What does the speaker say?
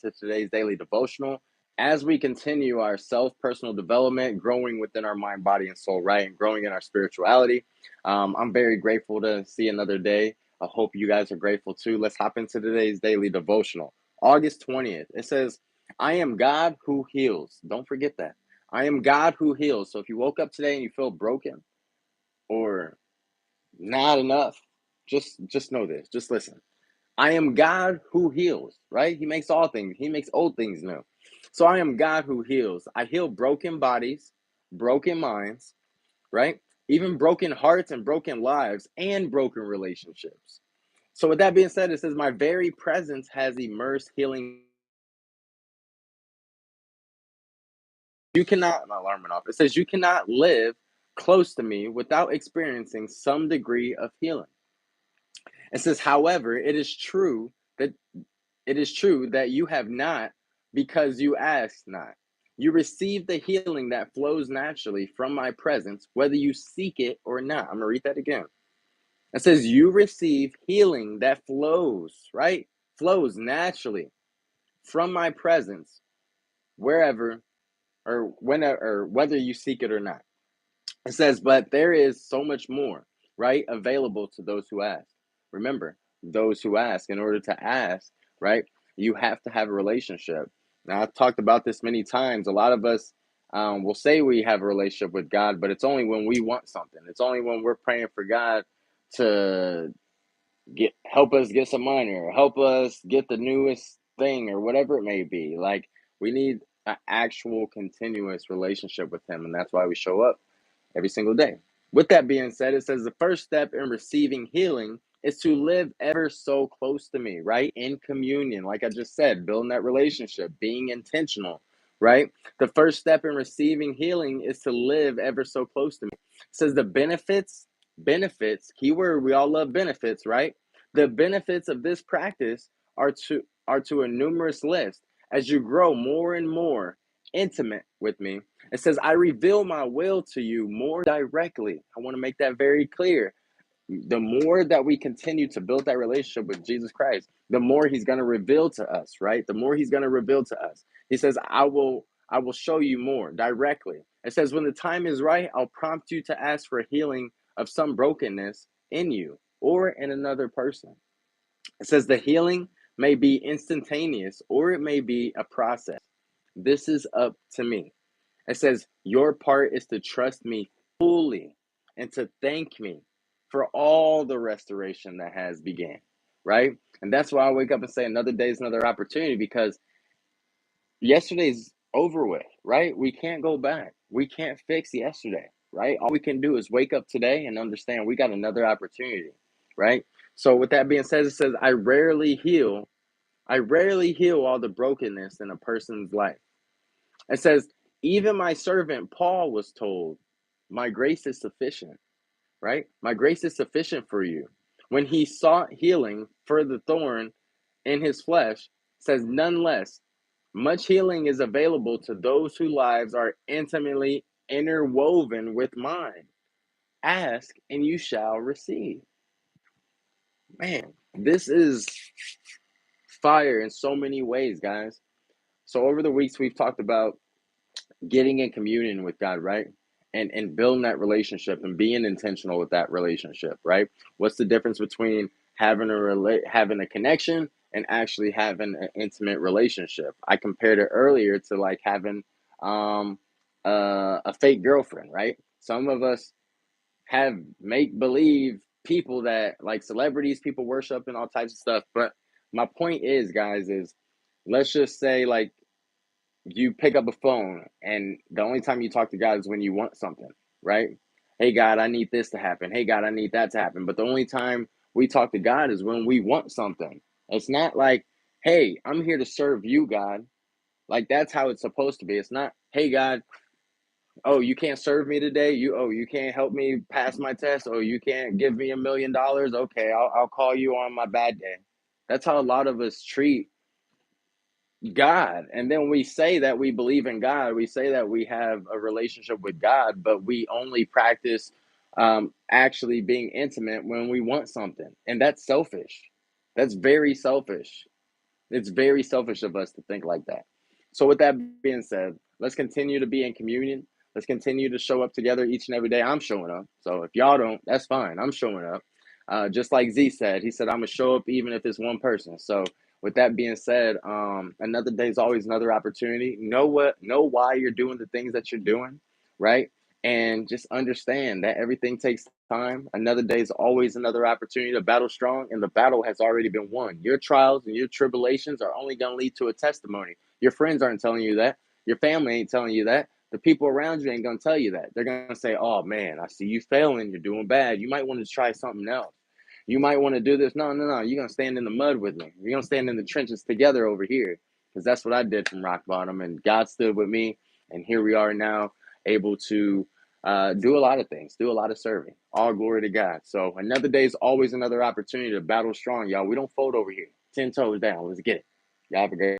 to today's daily devotional as we continue our personal development, growing within our mind, body, and soul, right? And growing in our spirituality. I'm very grateful to see another day. I hope you guys are grateful too. Let's hop into today's daily devotional. August 20th. It says, I am God who heals. Don't forget that. I am God who heals. So if you woke up today and you feel broken or not enough, just know this. Just listen. I am God who heals, right? He makes all things. He makes old things new. So I am God who heals. I heal broken bodies, broken minds, right? Even broken hearts and broken lives and broken relationships. So with that being said, it says my very presence has immersed healing. You cannot, my alarm went off. It says you cannot live close to me without experiencing some degree of healing. It says, however, that it is true that you have not because you ask not. You receive the healing that flows naturally from my presence, whether you seek it or not. I'm going to read that again. It says, you receive healing that flows, right? Flows naturally from my presence, wherever or whenever, or whether you seek it or not. It says, but there is so much more, right? Available to those who ask. Remember, those who ask, in order to ask, right? You have to have a relationship. Now, I've talked about this many times. A lot of us will say we have a relationship with God, but it's only when we want something. It's only when we're praying for God to help us get some money or help us get the newest thing or whatever it may be. Like, we need an actual continuous relationship with Him, and that's why we show up every single day. With that being said, it says the first step in receiving healing is to live ever so close to me, right? In communion, like I just said, building that relationship, being intentional, right? The first step in receiving healing is to live ever so close to me. It says the keyword, we all love benefits, right? The benefits of this practice are to a numerous list as you grow more and more intimate with me. It says, I reveal my will to you more directly. I want to make that very clear. The more that we continue to build that relationship with Jesus Christ, the more He's going to reveal to us, right? The more He's going to reveal to us. He says, I will show you more directly. It says, when the time is right, I'll prompt you to ask for healing of some brokenness in you or in another person. It says the healing may be instantaneous or it may be a process. This is up to me. It says, your part is to trust me fully and to thank me for all the restoration that has began, right? And that's why I wake up and say another day is another opportunity, because yesterday's over with, right? We can't go back. We can't fix yesterday, right? All we can do is wake up today and understand we got another opportunity, right? So with that being said, it says, I rarely heal all the brokenness in a person's life. It says, even my servant Paul was told, my grace is sufficient, right? My grace is sufficient for you. When he sought healing for the thorn in his flesh, says, none less, much healing is available to those whose lives are intimately interwoven with mine. Ask and you shall receive. Man, this is fire in so many ways, guys. So over the weeks, we've talked about getting in communion with God, right? And building that relationship and being intentional with that relationship, right? What's the difference between having a connection and actually having an intimate relationship? I compared it earlier to like having um a fake girlfriend, right? Some of us have make believe people that like celebrities, people worship and all types of stuff. But my point is, guys, is let's just say like you pick up a phone and the only time you talk to God is when you want something, right? Hey, God, I need this to happen. Hey, God, I need that to happen. But the only time we talk to God is when we want something. It's not like, hey, I'm here to serve you, God. Like that's how it's supposed to be. It's not, hey, God, oh, you can't serve me today. You can't help me pass my test. Oh, you can't give me $1 million. Okay, I'll call you on my bad day. That's how a lot of us treat God. And then we say that we believe in God. We say that we have a relationship with God, but we only practice actually being intimate when we want something. And that's selfish. That's very selfish. It's very selfish of us to think like that. So, with that being said, let's continue to be in communion. Let's continue to show up together each and every day. I'm showing up. So, if y'all don't, that's fine. I'm showing up. Just like Z said, he said, I'm going to show up even if it's one person. So, with that being said, another day is always another opportunity. Know why you're doing the things that you're doing, right? And just understand that everything takes time. Another day is always another opportunity to battle strong, and the battle has already been won. Your trials and your tribulations are only going to lead to a testimony. Your friends aren't telling you that. Your family ain't telling you that. The people around you ain't going to tell you that. They're going to say, oh man, I see you failing. You're doing bad. You might want to try something else. You might want to do this. No, no, no. You're going to stand in the mud with me. You're going to stand in the trenches together over here, because that's what I did from rock bottom. And God stood with me. And here we are now, able to do a lot of things, do a lot of serving. All glory to God. So another day is always another opportunity to battle strong, y'all. We don't fold over here. 10 toes down. Let's get it. Y'all have a great